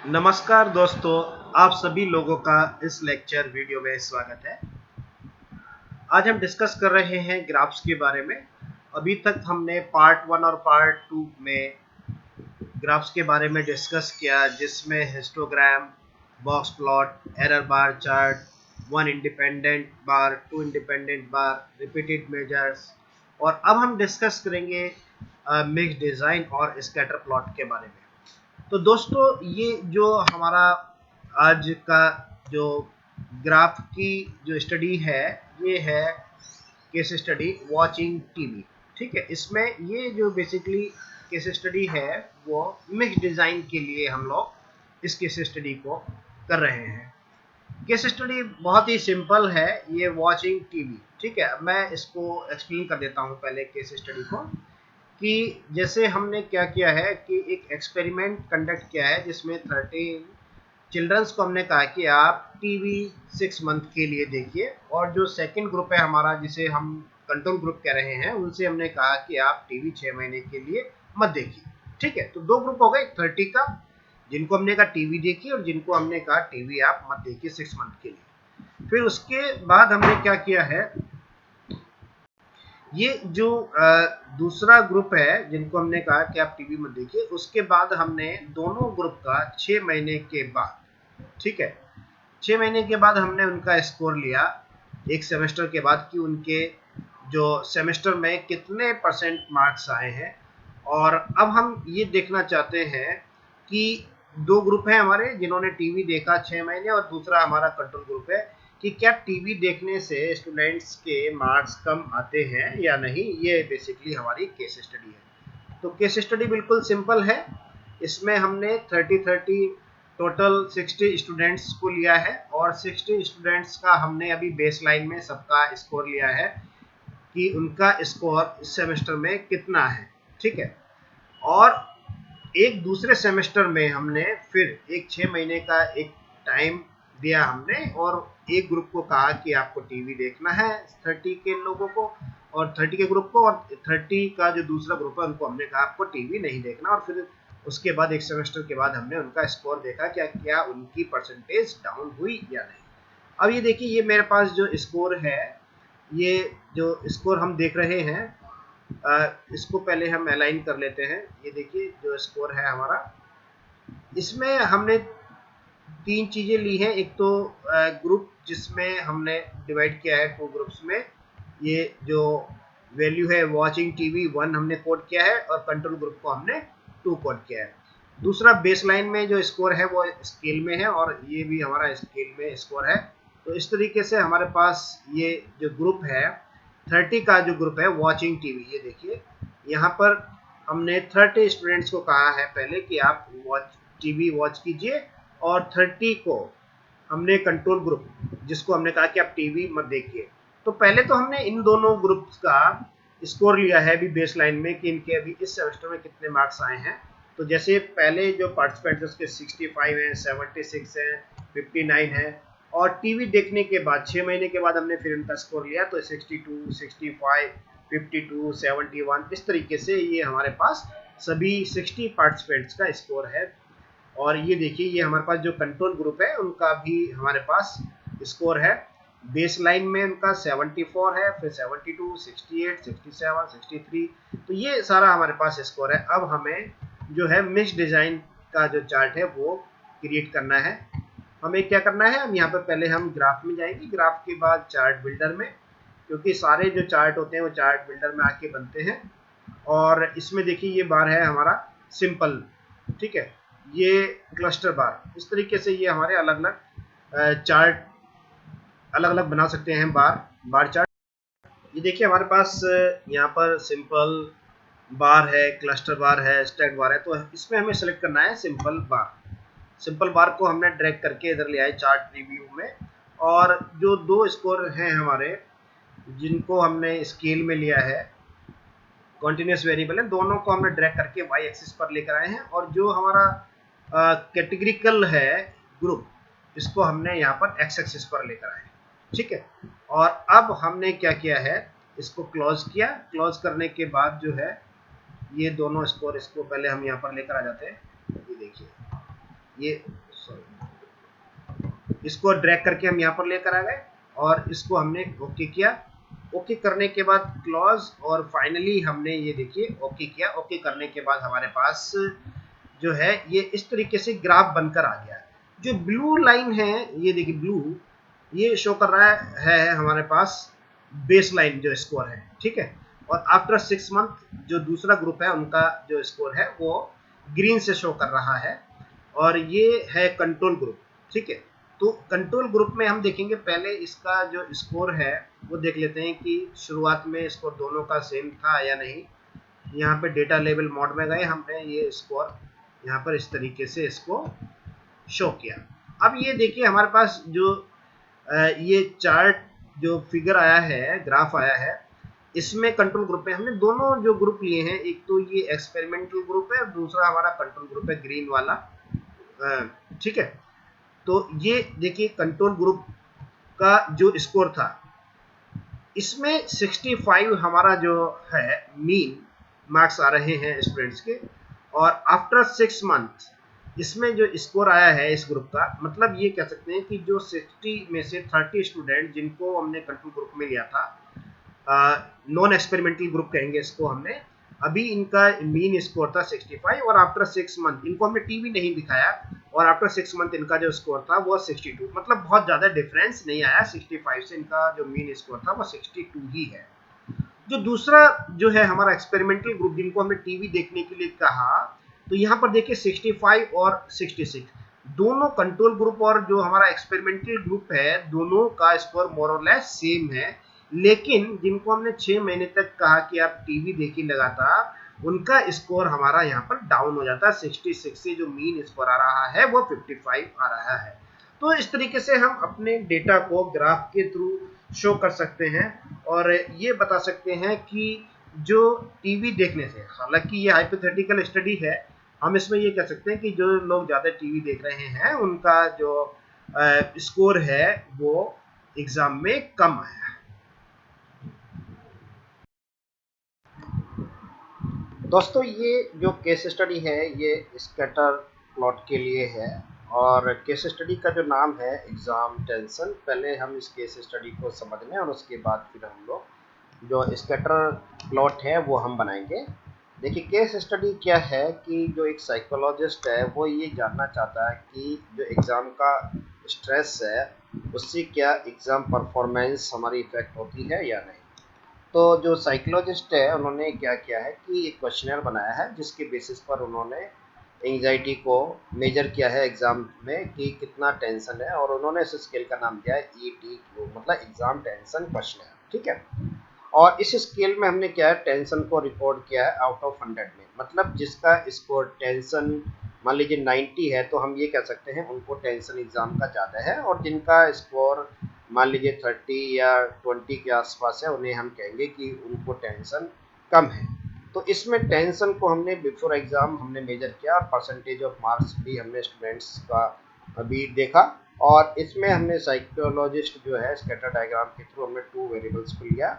नमस्कार दोस्तों, आप सभी लोगों का इस लेक्चर वीडियो में स्वागत है। आज हम डिस्कस कर रहे हैं ग्राफ्स के बारे में। अभी तक हमने पार्ट 1 और पार्ट 2 में ग्राफ्स के बारे में डिस्कस किया, जिसमें histogram, box plot, error bar chart, one independent bar, two independent bar, repeated measures, और अब हम डिस्कस करेंगे मिक्स डिज़ाइन और स्कैटर प्लॉट के बारे में। तो दोस्तों, ये जो हमारा आज का जो ग्राफ की जो स्टडी है, ये है केस स्टडी वॉचिंग टीवी। ठीक है, इसमें ये जो बेसिकली केस स्टडी है वो मिक्स डिज़ाइन के लिए हम लोग इस केस स्टडी को कर रहे हैं। केस स्टडी बहुत ही सिंपल है, ये वॉचिंग टीवी। ठीक है, मैं इसको एक्सप्लेन कर देता हूँ पहले केस स्टडी को, कि जैसे हमने क्या किया है कि एक एक्सपेरिमेंट कंडक्ट किया है, जिसमें 13 चिल्ड्रंस को हमने कहा कि आप टीवी 6 मंथ के लिए देखिए, और जो सेकंड ग्रुप है हमारा, जिसे हम कंट्रोल ग्रुप कह रहे हैं, उनसे हमने कहा कि आप टीवी 6 महीने के लिए मत देखिए। ठीक है, तो दो ग्रुप हो गए 30 का, जिनको हमने कहा टीवी देखिए, और जिनको हमने कहा टीवी आप मत देखिए 6 मंथ के लिए। फिर उसके बाद हमने क्या किया है, ये जो दूसरा ग्रुप है जिनको हमने कहा कि आप टीवी मत देखिए, उसके बाद हमने दोनों ग्रुप का 6 महीने के बाद, ठीक है, 6 महीने के बाद हमने उनका स्कोर लिया एक सेमेस्टर के बाद, कि उनके जो सेमेस्टर में कितने परसेंट मार्क्स आए हैं। और अब हम ये देखना चाहते हैं कि दो ग्रुप हैं हमारे जिन्होंने टीवी देखा 6 महीने, और दूसरा हमारा कंट्रोल ग्रुप है, कि क्या टीवी देखने से स्टूडेंट्स के मार्क्स कम आते हैं या नहीं। ये बेसिकली हमारी केस स्टडी है। तो केस स्टडी बिल्कुल सिंपल है। इसमें हमने 30 टोटल 60 स्टूडेंट्स को लिया है, और 60 स्टूडेंट्स का हमने अभी बेस लाइन में सबका स्कोर लिया है कि उनका स्कोर इस सेमेस्टर में कितना है। ठीक है, और एक दूसरे सेमेस्टर में हमने फिर एक 6 महीने का एक टाइम दिया हमने, और एक ग्रुप को कहा कि आपको टीवी देखना है 30 के लोगों को, और 30 के ग्रुप को, और 30 का जो दूसरा ग्रुप है उनको हमने कहा आपको टीवी नहीं देखना। और फिर उसके बाद एक सेमेस्टर के बाद हमने उनका स्कोर देखा, क्या उनकी परसेंटेज डाउन हुई या नहीं। अब ये देखिए, ये मेरे पास जो स्कोर है, ये जो स्कोर हम देख रहे हैं, इसको पहले हम अलाइन कर लेते हैं। ये देखिए जो स्कोर है हमारा, इसमें हमने तीन चीजें ली हैं। एक तो ग्रुप जिसमें हमने डिवाइड किया है 2 ग्रुप्स में, ये जो वैल्यू है वॉचिंग टीवी 1 हमने कोड किया है, और कंट्रोल ग्रुप को हमने 2 कोड किया है। दूसरा बेसलाइन में जो स्कोर है वो स्केल में है, और ये भी हमारा स्केल में स्कोर है। तो इस तरीके से हमारे पास ये जो ग्रुप है 30 का जो ग्रुप है वॉचिंग टीवी, ये देखिए यहाँ पर हमने 30 स्टूडेंट्स को कहा है पहले कि आप टीवी वॉच कीजिए, और 30 को हमने कंट्रोल ग्रुप, जिसको हमने कहा कि आप टीवी मत देखिए। तो पहले तो हमने इन दोनों ग्रुप्स का स्कोर लिया है अभी बेस लाइन में, कि इनके अभी इस सेमेस्टर में कितने मार्क्स आए हैं। तो जैसे पहले जो पार्टिसिपेंट्स उसके 65 हैं, 76 हैं, 59 हैं, और टीवी देखने के बाद 6 महीने के बाद हमने फिर उनका स्कोर लिया, तो 62, 65, 52, 71, इस तरीके से ये हमारे पास सभी 60 पार्टिसिपेंट्स का स्कोर है। और ये देखिए, ये हमारे पास जो कंट्रोल ग्रुप है उनका भी हमारे पास स्कोर है। बेस लाइन में उनका 74 है, फिर 72, 68, 67, 63, तो ये सारा हमारे पास स्कोर है। अब हमें जो है मिक्स डिजाइन का जो चार्ट है वो क्रिएट करना है। हमें क्या करना है, हम यहाँ पर पहले हम ग्राफ में जाएंगे, ग्राफ के बाद चार्ट बिल्डर में, क्योंकि सारे जो चार्ट होते हैं वो चार्ट बिल्डर में आके बनते हैं। और इसमें देखिए ये बार है हमारा सिंपल, ठीक है, ये क्लस्टर बार, इस तरीके से ये हमारे अलग अलग चार्ट अलग अलग बना सकते हैं बार चार्ट। ये देखिए हमारे पास यहाँ पर सिंपल बार है, क्लस्टर बार है, स्टैक बार है। तो इसमें हमें सेलेक्ट करना है सिंपल बार। सिंपल बार को हमने ड्रैग करके इधर ले आए चार्ट रिव्यू में, और जो दो स्कोर हैं हमारे जिनको हमने स्केल में लिया है, कॉन्टिन्यूस वेरिएबल है, दोनों को हमने ड्रैग करके वाई एक्सिस पर लेकर आए हैं। और जो हमारा कैटेगरिकल है ग्रुप, इसको हमने यहाँ पर एक्स एक्सिस पर लेकर आए। ठीक है, और अब हमने क्या किया है, इसको क्लोज किया। क्लोज करने के बाद जो है ये दोनों स्कोर, इसको पहले हम यहाँ पर लेकर आ जाते हैं। ये देखिए, ये इसको ड्रैग करके हम यहाँ पर लेकर आ गए और इसको हमने ओके किया। ओके करने के बाद क्लोज और फाइनली हमने ये देखिए ओके किया। ओके करने के बाद हमारे पास जो है ये इस तरीके से ग्राफ बनकर आ गया। जो ब्लू लाइन है ये देखिए ब्लू, ये शो कर रहा है हमारे पास बेस लाइन जो स्कोर है, ठीक है। और आफ्टर 6 मंथ जो दूसरा ग्रुप है उनका जो स्कोर है वो ग्रीन से शो कर रहा है और ये है कंट्रोल ग्रुप, ठीक है। तो कंट्रोल ग्रुप में हम देखेंगे पहले इसका जो स्कोर है वो देख लेते हैं कि शुरुआत में स्कोर दोनों का सेम था या नहीं। यहाँ पे डेटा लेवल मोड में गए, हमने ये स्कोर यहाँ पर इस तरीके से इसको शो किया। अब ये देखिए हमारे पास जो ये चार्ट जो फिगर आया है, ग्राफ आया है, इसमें कंट्रोल ग्रुप में हमने दोनों जो ग्रुप लिए हैं, एक तो ये एक्सपेरिमेंटल ग्रुप है और दूसरा हमारा कंट्रोल ग्रुप है ग्रीन वाला, ठीक है। तो ये देखिए कंट्रोल ग्रुप का जो स्कोर था इसमें 65 हमारा जो है मीन मार्क्स आ रहे हैं स्टूडेंट्स के। और आफ्टर 6 मंथ इसमें जो स्कोर आया है इस ग्रुप का, मतलब ये कह सकते हैं कि जो 60 में से 30 स्टूडेंट जिनको हमने कंट्रोल ग्रुप में लिया था, नॉन एक्सपेरिमेंटल ग्रुप कहेंगे इसको हमने, अभी इनका मीन स्कोर था 65 और आफ्टर 6 मंथ इनको हमने टीवी नहीं दिखाया और आफ्टर 6 मंथ इनका जो स्कोर था वो 62, मतलब बहुत ज़्यादा डिफरेंस नहीं आया। 65 से इनका जो मीन स्कोर था वो 62 ही है। जो दूसरा जो है हमारा एक्सपेरिमेंटल ग्रुप जिनको हमने टीवी देखने के लिए कहा, तो यहाँ पर देखिए 65 और 66 दोनों कंट्रोल ग्रुप और जो हमारा एक्सपेरिमेंटल ग्रुप है दोनों का स्कोर मोर और लेस सेम है। लेकिन जिनको हमने 6 महीने तक कहा कि आप टीवी देखिए लगातार, उनका स्कोर हमारा यहाँ पर डाउन हो जाता है। 66 से जो मीन स्कोर आ रहा है वो 55 आ रहा है। तो इस तरीके से हम अपने डेटा को ग्राफ के थ्रू शो कर सकते हैं और ये बता सकते हैं कि जो टीवी देखने से, हालांकि ये हाइपोथेटिकल स्टडी है, हम इसमें ये कह सकते हैं कि जो लोग ज़्यादा टीवी देख रहे हैं उनका जो स्कोर है वो एग्जाम में कम आया है। दोस्तों ये जो केस स्टडी है ये स्कैटर प्लॉट के लिए है और केस स्टडी का जो नाम है एग्ज़ाम टेंशन। पहले हम इस केस स्टडी को समझ लें और उसके बाद फिर हम लोग जो स्कैटर प्लॉट है वो हम बनाएंगे। देखिए केस स्टडी क्या है कि जो एक साइकोलॉजिस्ट है वो ये जानना चाहता है कि जो एग्ज़ाम का स्ट्रेस है उससे क्या एग्ज़ाम परफॉर्मेंस हमारी इफ़ेक्ट होती है या नहीं। तो जो साइकोलॉजिस्ट है उन्होंने क्या किया है कि एक क्वेश्चनर बनाया है जिसके बेसिस पर उन्होंने एंजाइटी को मेजर किया है एग्ज़ाम में कि कितना टेंशन है, और उन्होंने इस स्केल का नाम दिया है ETQ, मतलब एग्ज़ाम टेंशन क्वेश्चनर, ठीक है। और इस स्केल में हमने क्या है टेंशन को रिकॉर्ड किया है आउट ऑफ 100 में, मतलब जिसका स्कोर टेंशन मान लीजिए 90 है तो हम ये कह सकते हैं उनको टेंशन एग्ज़ाम का ज़्यादा है, और जिनका स्कोर मान लीजिए 30 या 20 के आसपास है उन्हें हम कहेंगे कि उनको टेंशन कम है। तो इसमें टेंशन को हमने बिफोर एग्ज़ाम हमने मेजर किया और परसेंटेज ऑफ मार्क्स भी हमने स्टूडेंट्स का अभी देखा, और इसमें हमने साइकोलॉजिस्ट जो है स्कैटर डायग्राम के थ्रू हमने 2 वेरिएबल्स को लिया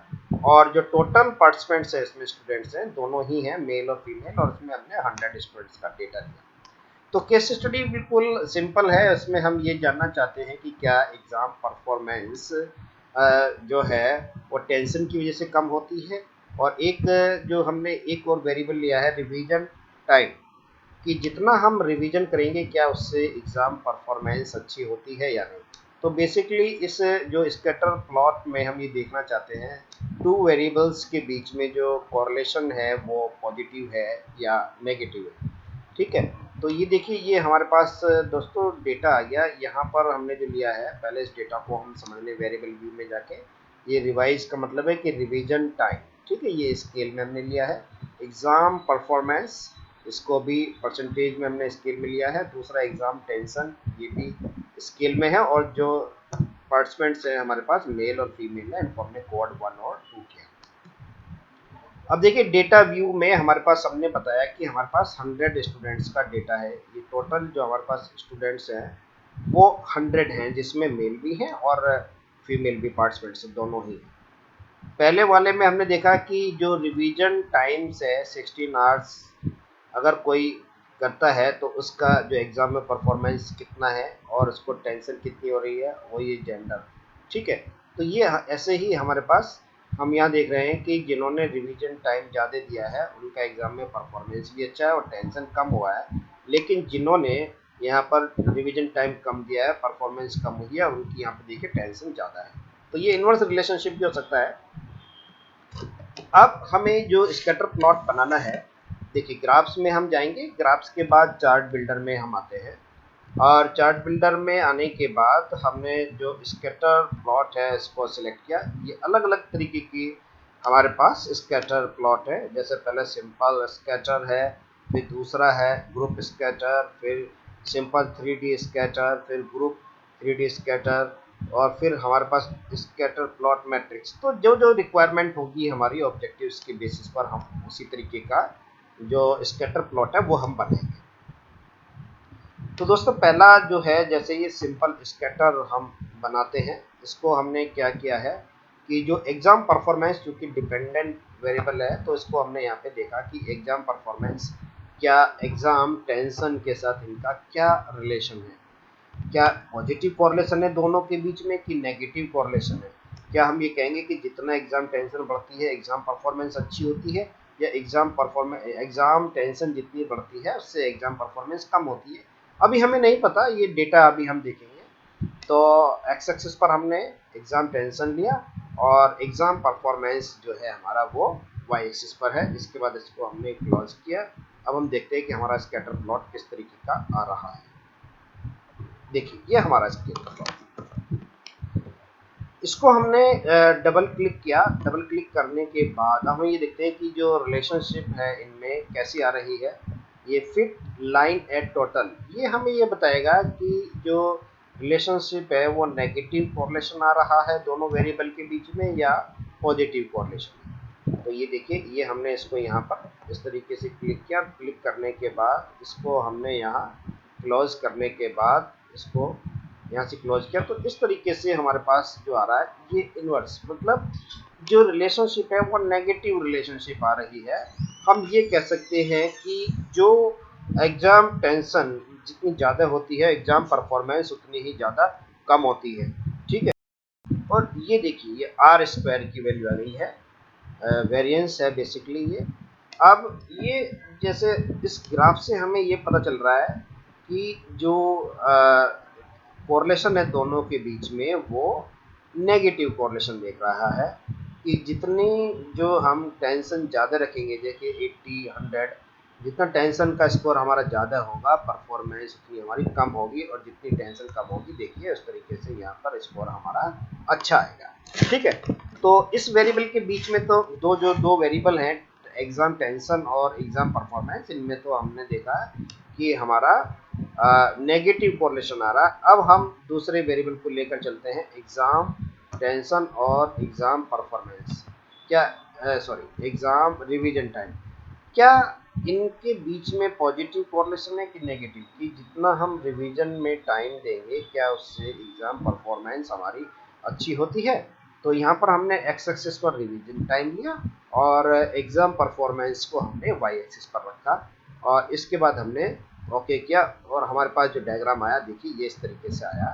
और जो टोटल पार्टिसिपेंट्स है इसमें स्टूडेंट्स हैं दोनों ही हैं मेल और फीमेल, और इसमें हमने 100 स्टूडेंट्स का डेटा लिया। तो केस स्टडी बिल्कुल सिंपल है, इसमें हम ये जानना चाहते हैं कि क्या एग्ज़ाम परफॉर्मेंस जो है वो टेंशन की वजह से कम होती है, और एक जो हमने एक और वेरिएबल लिया है रिवीजन टाइम, कि जितना हम रिवीजन करेंगे क्या उससे एग्ज़ाम परफॉर्मेंस अच्छी होती है या नहीं। तो बेसिकली इस जो स्कैटर प्लॉट में हम ये देखना चाहते हैं 2 वेरिएबल्स के बीच में जो कॉरलेशन है वो पॉजिटिव है या नेगेटिव है, ठीक है। तो ये देखिए ये हमारे पास दोस्तों डेटा आ गया। यहाँ पर हमने जो लिया है पहले इस डेटा को हम समझ लें वेरिएबल व्यू में जाके, ये रिवाइज का मतलब है कि रिवीजन टाइम, ठीक है, ये स्केल में हमने लिया है। एग्ज़ाम परफॉर्मेंस इसको भी परसेंटेज में हमने स्केल में लिया है। दूसरा एग्ज़ाम टेंशन ये भी स्केल में है, और जो पार्टिसिपेंट्स हैं हमारे पास मेल और फीमेल है इनको हमने कोड 1 और 2 किया। अब देखिए डेटा व्यू में हमारे पास हमने बताया कि हमारे पास 100 स्टूडेंट्स का डेटा है। ये टोटल जो हमारे पास स्टूडेंट्स हैं वो 100 हैं, जिसमें मेल भी हैं और फीमेल भी पार्टिसिपेंट्स दोनों ही हैं। पहले वाले में हमने देखा कि जो रिवीजन टाइम्स है 16 आवर्स, अगर कोई करता है तो उसका जो एग्ज़ाम में परफॉर्मेंस कितना है और उसको टेंशन कितनी हो रही है, वो ये जेंडर। ठीक है, तो ये ऐसे ही हमारे पास हम यहाँ देख रहे हैं कि जिन्होंने रिवीजन टाइम ज़्यादा दिया है उनका एग्ज़ाम में परफॉर्मेंस भी अच्छा है और टेंशन कम हुआ है, लेकिन जिन्होंने यहाँ पर रिवीजन टाइम कम दिया है, परफॉर्मेंस कम हुई है, उनकी यहाँ पे देखिए टेंशन ज़्यादा है। तो ये इनवर्स रिलेशनशिप भी हो सकता है। अब हमें जो स्कैटर प्लॉट बनाना है, देखिए ग्राफ्स में हम जाएंगे, ग्राफ्स के बाद चार्ट बिल्डर में हम आते हैं, और चार्ट बिल्डर में आने के बाद हमने जो स्कैटर प्लॉट है इसको सिलेक्ट किया। ये अलग अलग तरीके की हमारे पास स्कैटर प्लॉट है, जैसे पहले सिंपल स्कैटर है, फिर दूसरा है ग्रुप स्कैटर, फिर सिंपल 3D स्कैटर, फिर ग्रुप 3D स्कैटर, और फिर हमारे पास स्कैटर प्लॉट मैट्रिक्स। तो जो जो रिक्वायरमेंट होगी हमारी ऑब्जेक्टिव्स के बेसिस पर हम उसी तरीके का जो स्कैटर प्लॉट है वो हम बनाएंगे। तो दोस्तों पहला जो है, जैसे ये सिंपल स्कैटर हम बनाते हैं, इसको हमने क्या किया है कि जो एग्ज़ाम परफॉर्मेंस चूँकि डिपेंडेंट वेरिएबल है, तो इसको हमने यहाँ पे देखा कि एग्ज़ाम परफॉर्मेंस क्या एग्ज़ाम टेंशन के साथ इनका क्या रिलेशन है, क्या पॉजिटिव कॉरलेशन है दोनों के बीच में कि नेगेटिव कॉरलेशन है। क्या हम ये कहेंगे कि जितना एग्ज़ाम टेंशन बढ़ती है एग्ज़ाम परफॉर्मेंस अच्छी होती है, या एग्ज़ाम टेंशन जितनी बढ़ती है उससे एग्ज़ाम परफॉर्मेंस कम होती है। अभी हमें नहीं पता, ये डेटा अभी हम देखेंगे। तो एक्स एक्सिस पर हमने एग्ज़ाम टेंशन लिया और एग्ज़ाम परफॉर्मेंस जो है हमारा वो वाई एक्सिस पर है। इसके बाद इसको हमने क्लोज किया। अब हम देखते हैं कि हमारा स्कैटर प्लॉट किस तरीके का आ रहा है। देखिए ये हमारा स्कैटर प्लॉट, इसको हमने डबल क्लिक किया। डबल क्लिक करने के बाद हम ये देखते हैं कि जो रिलेशनशिप है इनमें कैसी आ रही है। ये फिट लाइन एट टोटल, ये हमें ये बताएगा कि जो रिलेशनशिप है वो नेगेटिव कॉरलेशन आ रहा है दोनों वेरिएबल के बीच में या पॉजिटिव कॉरलेशन। तो ये देखिए, ये हमने इसको यहाँ पर इस तरीके से क्लिक किया। क्लिक करने के बाद इसको हमने यहाँ क्लोज करने के बाद इसको यहाँ से क्लोज किया। तो इस तरीके से हमारे पास जो आ रहा है ये इनवर्स, मतलब जो रिलेशनशिप है वो नेगेटिव रिलेशनशिप आ रही है। हम ये कह सकते हैं कि जो एग्ज़ाम टेंशन जितनी ज़्यादा होती है एग्ज़ाम परफॉर्मेंस उतनी ही ज़्यादा कम होती है। ठीक है, और ये देखिए ये आर स्क्वायर की वैल्यू आ गई है, वेरिएंस है बेसिकली ये। अब ये जैसे इस ग्राफ से हमें ये पता चल रहा है कि जो कोरिलेशन है दोनों के बीच में वो नेगेटिव कोरिलेशन देख रहा है, कि जितनी जो हम टेंशन ज़्यादा रखेंगे, जैसे 80 100, जितना टेंशन का स्कोर हमारा ज़्यादा होगा परफॉर्मेंस उतनी हमारी कम होगी, और जितनी टेंशन कम होगी देखिए उस तरीके से यहाँ पर स्कोर हमारा अच्छा आएगा। ठीक है, तो इस वेरिएबल के बीच में तो दो वेरिएबल हैं, एग्ज़ाम टेंशन और एग्ज़ाम परफॉर्मेंस, इनमें तो हमने देखा कि हमारा नेगेटिव कोरिलेशन आ रहा है। अब हम दूसरे वेरिएबल को लेकर चलते हैं, एग्ज़ाम टेंशन और एग्ज़ाम परफॉर्मेंस, क्या सॉरी एग्ज़ाम रिवीजन टाइम, क्या इनके बीच में पॉजिटिव कोरिलेशन है कि नेगेटिव, कि जितना हम रिवीजन में टाइम देंगे क्या उससे एग्ज़ाम परफॉर्मेंस हमारी अच्छी होती है। तो यहाँ पर हमने एक्स एक्सिस पर रिवीजन टाइम लिया और एग्ज़ाम परफॉर्मेंस को हमने वाई एक्सिस पर रखा, और इसके बाद हमने ओके किया, और हमारे पास जो डायग्राम आया देखिए ये इस तरीके से आया।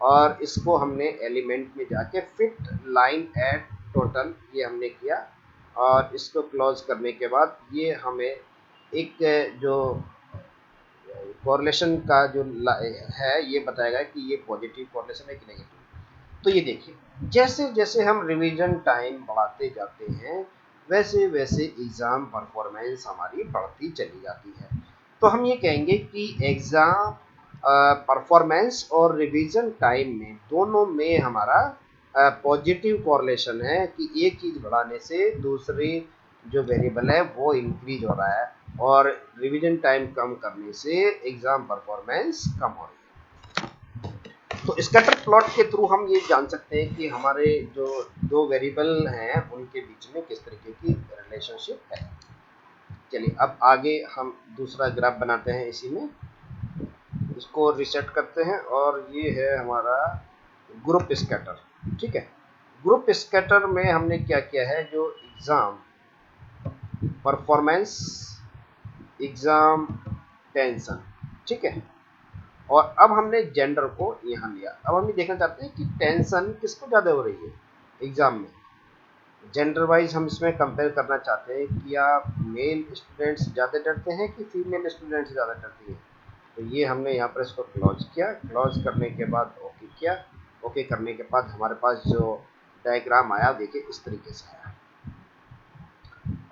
और इसको हमने एलिमेंट में जाके फिट लाइन एट टोटल ये हमने किया, और इसको क्लोज करने के बाद ये हमें एक जो कोरिलेशन का जो है ये बताएगा कि ये पॉजिटिव कोरिलेशन है कि नेगेटिव। तो ये देखिए जैसे जैसे हम रिवीजन टाइम बढ़ाते जाते हैं वैसे वैसे एग्ज़ाम परफॉर्मेंस हमारी बढ़ती चली जाती है। तो हम ये कहेंगे कि एग्ज़ाम परफॉर्मेंस और रिवीजन टाइम में दोनों में हमारा पॉजिटिव कोरिलेशन है, कि एक चीज़ बढ़ाने से दूसरी जो वेरिएबल है वो इंक्रीज हो रहा है, और रिवीजन टाइम कम करने से एग्ज़ाम परफॉर्मेंस कम हो रही है। तो स्कैटर प्लॉट के थ्रू हम ये जान सकते हैं कि हमारे जो दो वेरिएबल हैं उनके बीच में किस तरीके की रिलेशनशिप है। चलिए अब आगे हम दूसरा ग्राफ बनाते हैं, इसी में इसको रिसेट करते हैं, और ये है हमारा ग्रुप स्कैटर। ठीक है, ग्रुप स्कैटर में हमने क्या किया है, जो एग्ज़ाम परफॉर्मेंस, एग्ज़ाम टेंशन, ठीक है। और अब हमने जेंडर को यहाँ लिया। अब हम ये देखना चाहते हैं कि टेंशन किसको ज़्यादा हो रही है एग्जाम में। जेंडर वाइज हम इसमें कंपेयर करना चाहते हैं कि या मेल स्टूडेंट्स ज़्यादा डरते हैं कि फीमेल स्टूडेंट्स ज़्यादा डरती है। तो ये हमने यहाँ पर इसको क्लोज किया। क्लोज करने के बाद ओके किया। ओके करने के बाद हमारे पास जो डायग्राम आया देखिए इस तरीके से आया।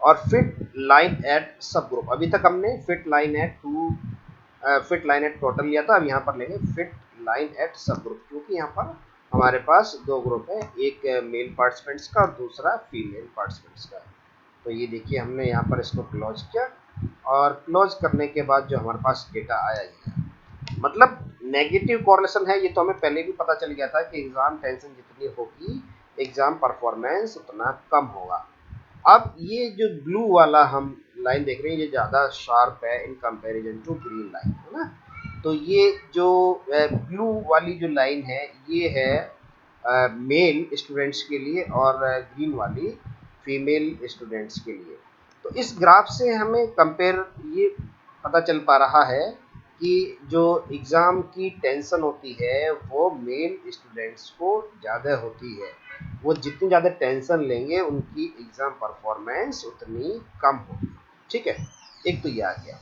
और फिट लाइन एट सब ग्रुप, अभी तक हमने फिट लाइन एट टोटल लिया था। अब यहाँ पर लेंगे फिट लाइन एट सब ग्रुप, क्योंकि यहाँ पर हमारे पास दो ग्रुप है, एक मेल पार्टिसिपेंट्स का और दूसरा फीमेल पार्टिसिपेंट्स का। तो ये देखिए हमने यहाँ पर इसको क्लोज किया। और क्लोज करने के बाद जो हमारे पास डेटा आया है, मतलब नेगेटिव कॉरलेशन है, ये तो हमें पहले भी पता चल गया था कि एग्जाम टेंशन जितनी होगी एग्जाम परफॉर्मेंस उतना कम होगा। अब ये जो ब्लू वाला हम लाइन देख रहे हैं ये ज़्यादा शार्प है in comparison to green line, है ना। तो ये जो ब्लू वाली जो लाइन है ये है मेल स्टूडेंट्स के लिए और ग्रीन वाली फीमेल स्टूडेंट्स के लिए। तो इस ग्राफ से हमें कंपेयर ये पता चल पा रहा है कि जो एग्ज़ाम की टेंशन होती है वो मेल स्टूडेंट्स को ज़्यादा होती है। वो जितनी ज़्यादा टेंशन लेंगे उनकी एग्ज़ाम परफॉर्मेंस उतनी कम होगी, ठीक है। एक तो ये आ गया।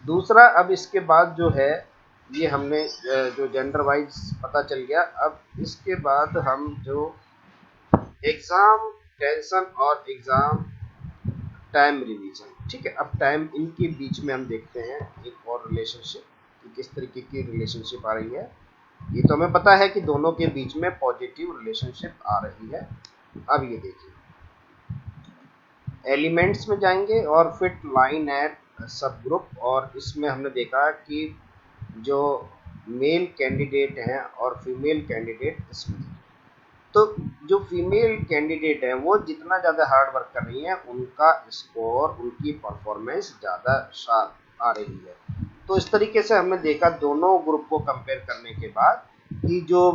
दूसरा, अब इसके बाद जो है ये हमने जो जेंडर वाइज पता चल गया। अब इसके बाद हम जो एग्ज़ाम टेंशन और एग्ज़ाम टाइम रिवीजन, ठीक है। अब टाइम इनके बीच में हम देखते हैं एक और रिलेशनशिप कि किस तरीके की रिलेशनशिप आ रही है। ये तो हमें पता है कि दोनों के बीच में पॉजिटिव रिलेशनशिप आ रही है। अब ये देखिए एलिमेंट्स में जाएंगे और फिट लाइन एट सब ग्रुप, और इसमें हमने देखा कि जो मेल कैंडिडेट हैं और फीमेल कैंडिडेट इसमें, तो जो फीमेल कैंडिडेट है वो जितना ज़्यादा हार्ड वर्क कर रही हैं उनका स्कोर, उनकी परफॉर्मेंस ज़्यादा शार्प आ रही है। तो इस तरीके से हमने देखा दोनों ग्रुप को कंपेयर करने के बाद कि जो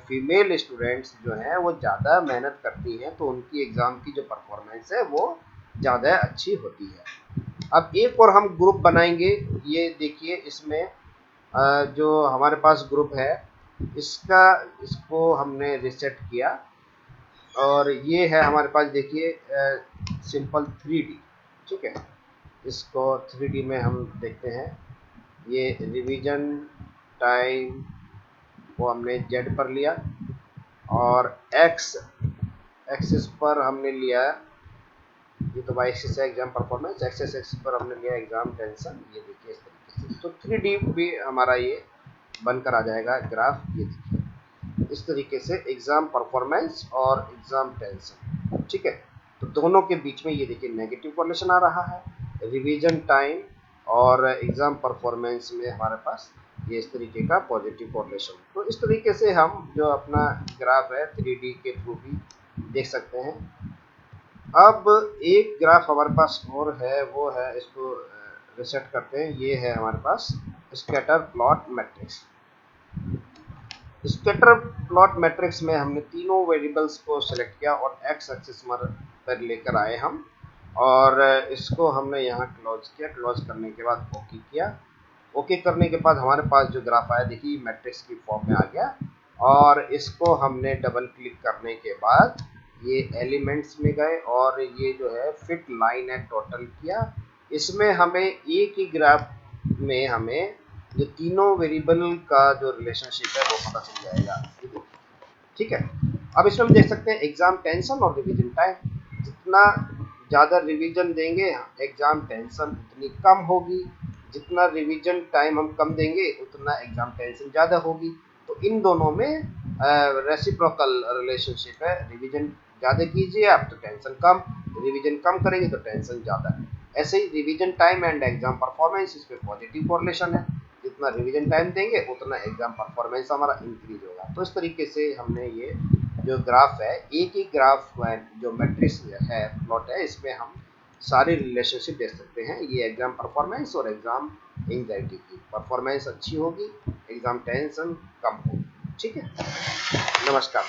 फीमेल स्टूडेंट्स जो हैं वो ज़्यादा मेहनत करती हैं तो उनकी एग्ज़ाम की जो परफॉर्मेंस है वो ज़्यादा अच्छी होती है। अब एक और हम ग्रुप बनाएंगे। ये देखिए इसमें जो हमारे पास ग्रुप है इसको हमने रिसेट किया और ये है हमारे पास देखिए सिंपल 3D, ठीक है। इसको 3D में हम देखते हैं। ये रिवीजन टाइम को हमने Z पर लिया और X एक्सिस पर हमने लिया, ये तो वाई एक्सिस है एग्जाम परफॉर्मेंस, एक्सिस पर हमने लिया एग्जाम टेंशन। ये देखिए इस तरीके से, तो 3D भी हमारा ये बनकर आ जाएगा ग्राफ। ये देखिए इस तरीके से एग्जाम परफॉर्मेंस और एग्जाम टेंशन, ठीक है। तो दोनों के बीच में ये देखिए नेगेटिव कॉरलेशन आ रहा है। रिवीजन टाइम और एग्जाम परफॉर्मेंस में हमारे पास ये इस तरीके का पॉजिटिव कॉरलेशन। तो इस तरीके से हम जो अपना ग्राफ है 3D के थ्रू भी देख सकते हैं। अब एक ग्राफ हमारे पास और है, वो है, इसको रिसेट करते हैं। ये है हमारे पास scatter plot matrix. Scatter plot matrix में हमने तीनों वेरिएबल्स को सिलेक्ट किया और एक्स एक्सिस पर लेकर आए हम, और इसको हमने यहाँ क्लोज किया। क्लोज करने के बाद ओके किया। ओके करने के बाद हमारे पास जो ग्राफ आया देखिए मैट्रिक्स की फॉर्म में आ गया, और इसको हमने डबल क्लिक करने के बाद ये एलिमेंट्स में गए और ये जो है फिट लाइन एट टोटल किया। इसमें हमें एक ही ग्राफ में हमें जो तीनों वेरिएबल का जो रिलेशनशिप है वो पता चल जाएगा, ठीक है। अब इसमें हम देख सकते हैं एग्जाम टेंशन और रिवीजन टाइम। जितना ज़्यादा रिवीजन देंगे एग्जाम टेंशन उतनी कम होगी, जितना रिवीजन टाइम हम कम देंगे उतना एग्जाम टेंशन ज़्यादा होगी। तो इन दोनों में रेसिप्रोकल रिलेशनशिप है। रिवीजन ज़्यादा कीजिए आप तो टेंशन कम, रिवीजन कम करेंगे तो टेंशन ज़्यादा। ऐसे ही revision time and exam performance, इस पर पॉजिटिव कॉरलेशन है। जितना रिवीजन टाइम देंगे उतना एग्जाम परफॉर्मेंस हमारा इंक्रीज होगा। तो इस तरीके से हमने ये जो ग्राफ है, एक ही ग्राफ जो मैट्रिक्स है प्लॉट है, इसमें हम सारे रिलेशनशिप देख सकते हैं। ये एग्जाम परफॉर्मेंस और एग्जाम एंजाइटी की परफॉर्मेंस अच्छी होगी, एग्जाम टेंशन कम होगी, ठीक है। नमस्कार।